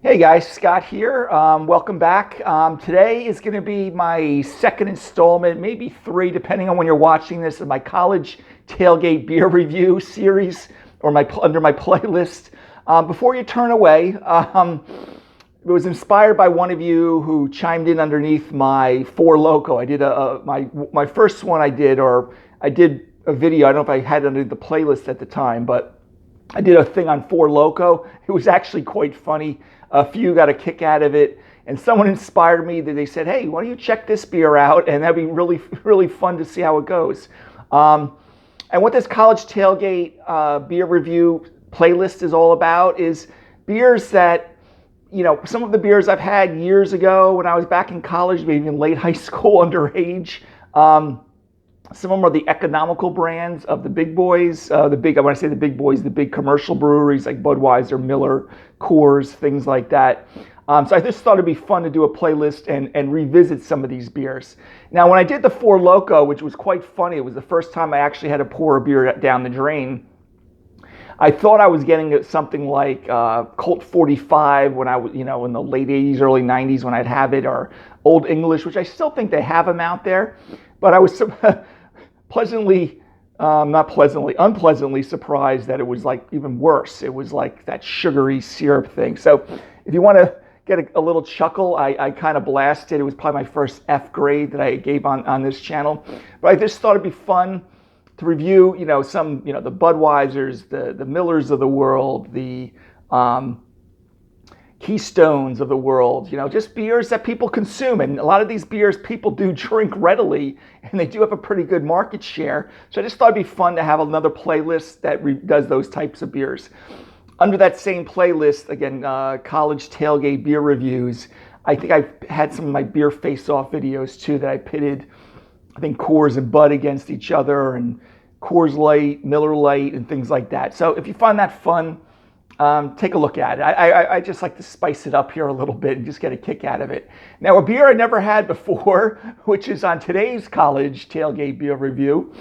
Hey guys, Scott here. Welcome back. Today is going to be my second installment, maybe three, depending on when you're watching this, of my college tailgate beer review series, or under my playlist. Before you turn away, it was inspired by one of you who chimed in underneath my Four Loko. I did my first one I did a video. I don't know if I had it under the playlist at the time, but I did a thing on Four Loko. It was actually quite funny. A few got a kick out of it, and someone inspired me that they said, "Hey, why don't you check this beer out?" And that'd be really, really fun to see how it goes. And what this college tailgate beer review playlist is all about is beers that, some of the beers I've had years ago when I was back in college, maybe in late high school, underage. Some of them are the economical brands of the big boys. When I say the big boys, the big commercial breweries like Budweiser, Miller, Coors, things like that. So I just thought it'd be fun to do a playlist and revisit some of these beers. Now, when I did the Four Loko, which was quite funny, it was the first time I actually had to pour a beer down the drain. I thought I was getting something like Colt 45 when I was, in the late 80s, early 90s when I'd have it, or Old English, which I still think they have them out there. But I was unpleasantly surprised that it was like even worse. It was like that sugary syrup thing. So if you want to get a little chuckle, I kind of blasted. It was probably my first F grade that I gave on this channel. But I just thought it'd be fun to review, some, the Budweisers, the Millers of the world, the Keystones of the world, just beers that people consume. And a lot of these beers people do drink readily, and they do have a pretty good market share. So I just thought it'd be fun to have another playlist that does those types of beers. Under that same playlist, again, college tailgate beer reviews, I think I've had some of my beer face-off videos too that I pitted, I think, Coors and Bud against each other, and Coors Light, Miller Light, and things like that. So if you find that fun, take a look at it. I just like to spice it up here a little bit and just get a kick out of it. Now, a beer I never had before, which is on today's college tailgate beer review,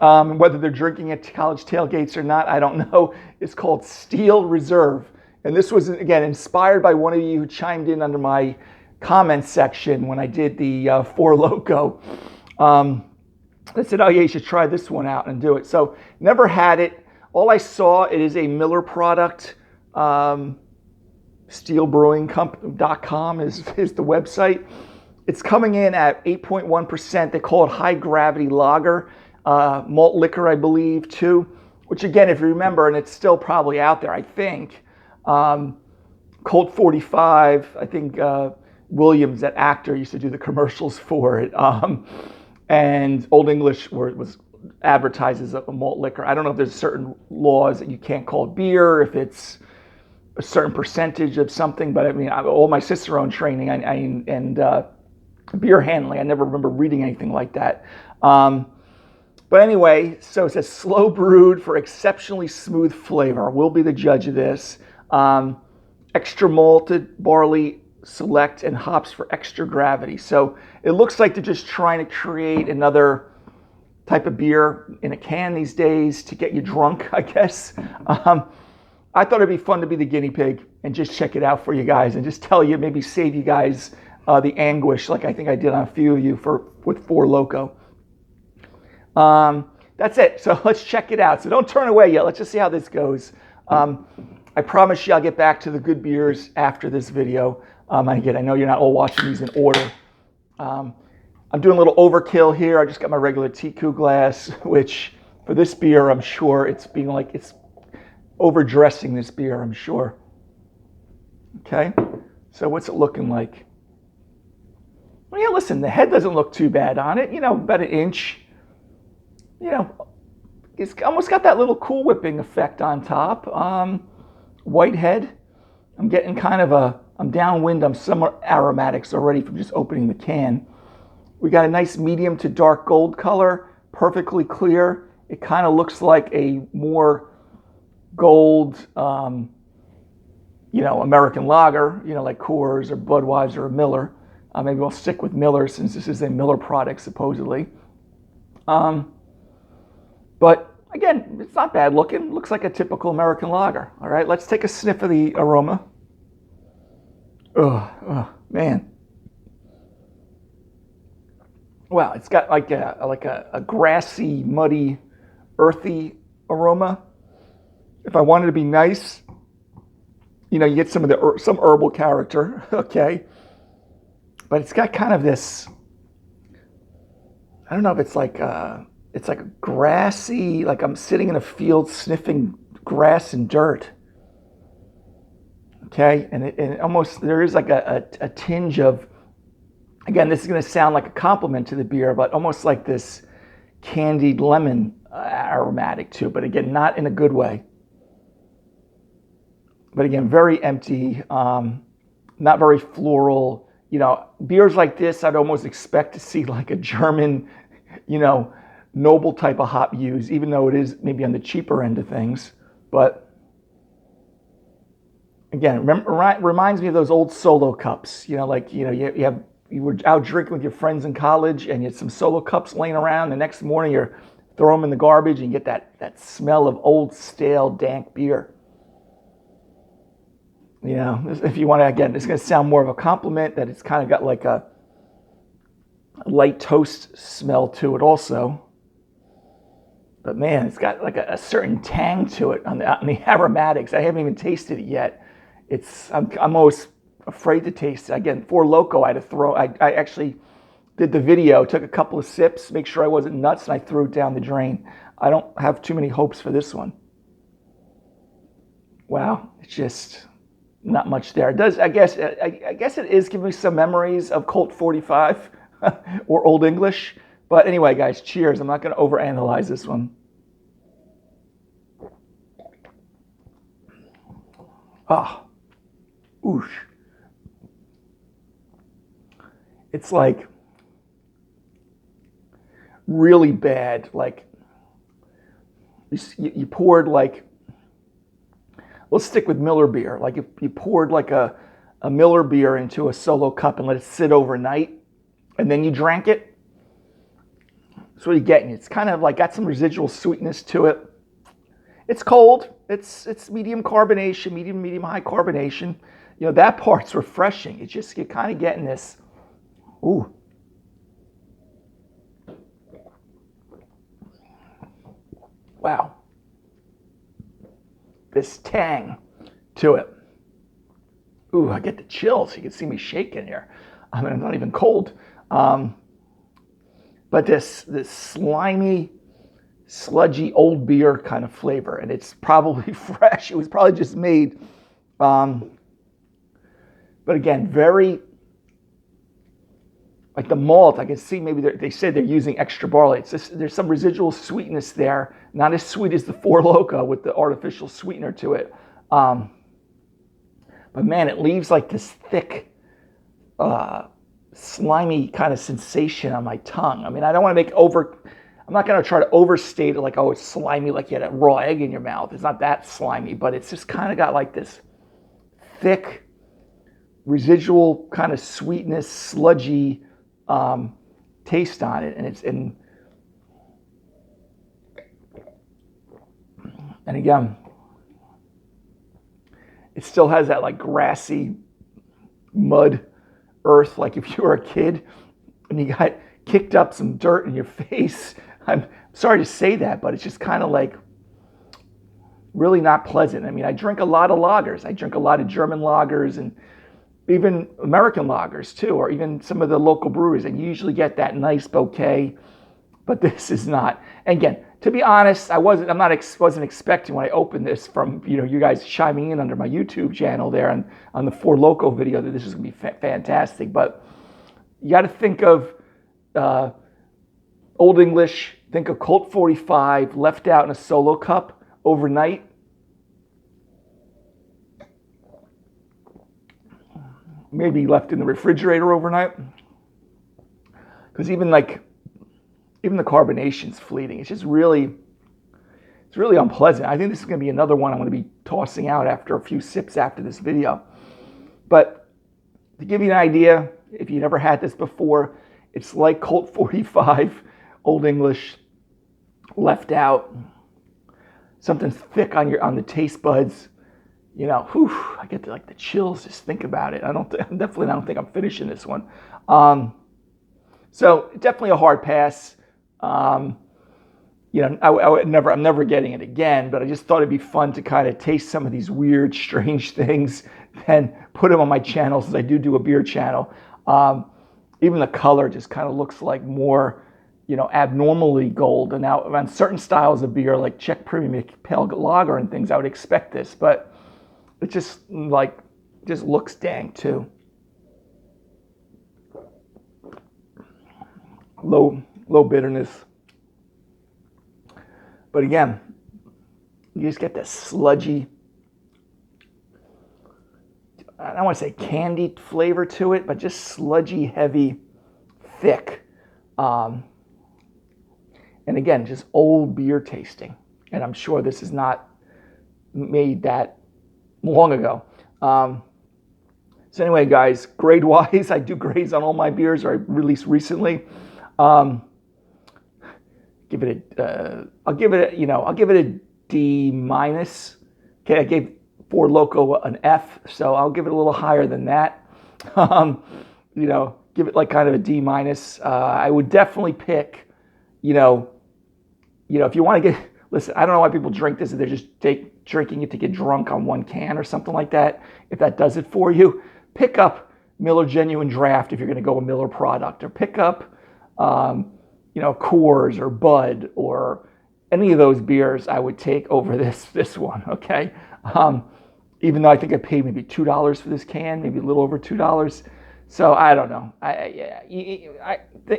whether they're drinking at college tailgates or not, I don't know. It's called Steel Reserve. And this was, again, inspired by one of you who chimed in under my comments section when I did the Four Loko. They said, "Oh yeah, you should try this one out and do it." So never had it. All I saw, it is a Miller product. Steelbrewing.com is the website. It's coming in at 8.1%. They call it high gravity lager, malt liquor, I believe, too. Which again, if you remember, and it's still probably out there, I think. Colt 45. I think Williams, that actor, used to do the commercials for it. And Old English was advertises a malt liquor. I don't know if there's certain laws that you can't call it beer if it's a certain percentage of something, but I mean, all my Cicerone training and beer handling, I never remember reading anything like that. But anyway, so it says slow brewed for exceptionally smooth flavor. We'll be the judge of this. Extra malted barley select and hops for extra gravity. So it looks like they're just trying to create another type of beer in a can these days to get you drunk, I guess. I thought it'd be fun to be the guinea pig and just check it out for you guys and just tell you, maybe save you guys the anguish like I think I did on a few of you with Four Loko. That's it. So let's check it out. So don't turn away yet. Let's just see how this goes. I promise you I'll get back to the good beers after this video. And again, I know you're not all watching these in order. I'm doing a little overkill here. I just got my regular Tiku glass, which for this beer, I'm sure it's overdressing this beer, I'm sure. Okay, so what's it looking like? Well, yeah, listen, the head doesn't look too bad on it. About an inch. It's almost got that little Cool Whipping effect on top. White head. I'm getting I'm downwind on some aromatics already from just opening the can. We got a nice medium to dark gold color, perfectly clear. It kind of looks like a more gold, American lager, like Coors or Budweiser or Miller. Maybe we'll stick with Miller since this is a Miller product, supposedly. But again, it's not bad looking. Looks like a typical American lager. All right, let's take a sniff of the aroma. Oh man. Wow, it's got like a grassy, muddy, earthy aroma. If I wanted to be nice, you get some herbal character, okay? But it's got kind of this. I don't know if it's like a grassy, like I'm sitting in a field sniffing grass and dirt. Okay, and it almost there is like a tinge of. Again, this is going to sound like a compliment to the beer, but almost like this candied lemon aromatic to it. But again, not in a good way. But again, very empty, not very floral. Beers like this, I'd almost expect to see like a German, noble type of hop used, even though it is maybe on the cheaper end of things. But again, reminds me of those old Solo cups. You were out drinking with your friends in college, and you had some Solo cups laying around. The next morning, you throw them in the garbage, and you get that smell of old, stale, dank beer. If you want to, again, it's going to sound more of a compliment that it's kind of got like a light toast smell to it also. But man, it's got like a certain tang to it on the aromatics. I haven't even tasted it yet. I'm almost afraid to taste it. Again, Four Loko, I actually did the video, took a couple of sips, make sure I wasn't nuts, and I threw it down the drain. I don't have too many hopes for this one. Wow, it's just not much there. It does, I guess it is giving me some memories of Colt 45 or Old English. But anyway, guys, cheers. I'm not going to overanalyze this one. Ah, oosh. It's like really bad. Like you poured like, let's stick with Miller beer. Like if you poured like a Miller beer into a Solo cup and let it sit overnight, and then you drank it. That's what you're getting. It's kind of like got some residual sweetness to it. It's cold. It's medium carbonation, medium high carbonation. That part's refreshing. It's just you're kind of getting this. Ooh. Wow. This tang to it. Ooh, I get the chills. You can see me shaking here. I mean, I'm not even cold. But this slimy, sludgy old beer kind of flavor, and it's probably fresh. It was probably just made. But again, very like the malt. I can see maybe they said they're using extra barley. There's some residual sweetness there. Not as sweet as the Four Loko with the artificial sweetener to it. But man, it leaves like this thick, slimy kind of sensation on my tongue. I mean, I don't want to I'm not going to try to overstate it like, oh, it's slimy like you had a raw egg in your mouth. It's not that slimy, but it's just kind of got like this thick, residual kind of sweetness, sludgy taste on it. And again, it still has that like grassy mud earth, like if you were a kid and you got kicked up some dirt in your face. I'm sorry to say that, but it's just kind of like really not pleasant. I mean, I drink a lot of lagers. I drink a lot of German lagers and even American lagers too, or even some of the local breweries, and you usually get that nice bouquet, but this is not. And again, to be honest, I wasn't expecting when I opened this from you guys chiming in under my YouTube channel there on the Four Loko video that this is going to be fantastic. But you got to think of Old English, think of Colt 45 left out in a Solo cup overnight. Maybe left in the refrigerator overnight. Because even the carbonation's fleeting. It's really unpleasant. I think this is going to be another one I'm going to be tossing out after a few sips after this video. But to give you an idea, if you never had this before, it's like Colt 45, Old English, left out. Something thick on the taste buds. whew, I get like the chills just think about it. I don't think I'm finishing this one. So definitely a hard pass. I'm never getting it again, but I just thought it'd be fun to kind of taste some of these weird, strange things and put them on my channel, since I do a beer channel. Even the color just kind of looks like more, abnormally gold. And now on certain styles of beer, like Czech Premium Pale Lager and things, I would expect this, but it just looks dang too. Low bitterness. But again, you just get this sludgy, I don't want to say candied flavor to it, but just sludgy, heavy, thick. And again, just old beer tasting. And I'm sure this is not made that long ago. So anyway, guys, grade-wise, I do grades on all my beers, or I released recently. I'll give it a D minus. Okay, I gave Four Loko an F, so I'll give it a little higher than that. Give it like kind of a D minus. I would definitely pick, if you want to listen, I don't know why people drink this, if they're just drinking it to get drunk on one can or something like that. If that does it for you, pick up Miller Genuine Draft if you're going to go a Miller product, or pick up, Coors or Bud or any of those beers. I would take over this one. Okay. Even though I think I paid maybe $2 for this can, maybe a little over $2. So I don't know.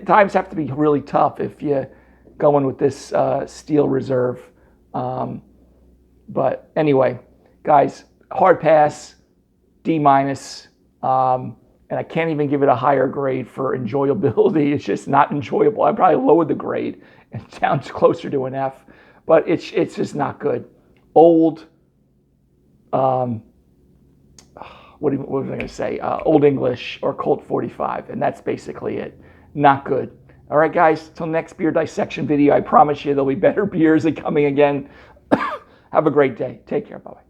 Times have to be really tough if you going with this Steel Reserve. But anyway, guys, hard pass, D minus. And I can't even give it a higher grade for enjoyability. It's just not enjoyable. I probably lowered the grade and down closer to an F, but it's just not good. Old, what was I going to say? Old English or Colt 45, and that's basically it. Not good. All right, guys, till next beer dissection video, I promise you there'll be better beers coming again. Have a great day. Take care. Bye-bye.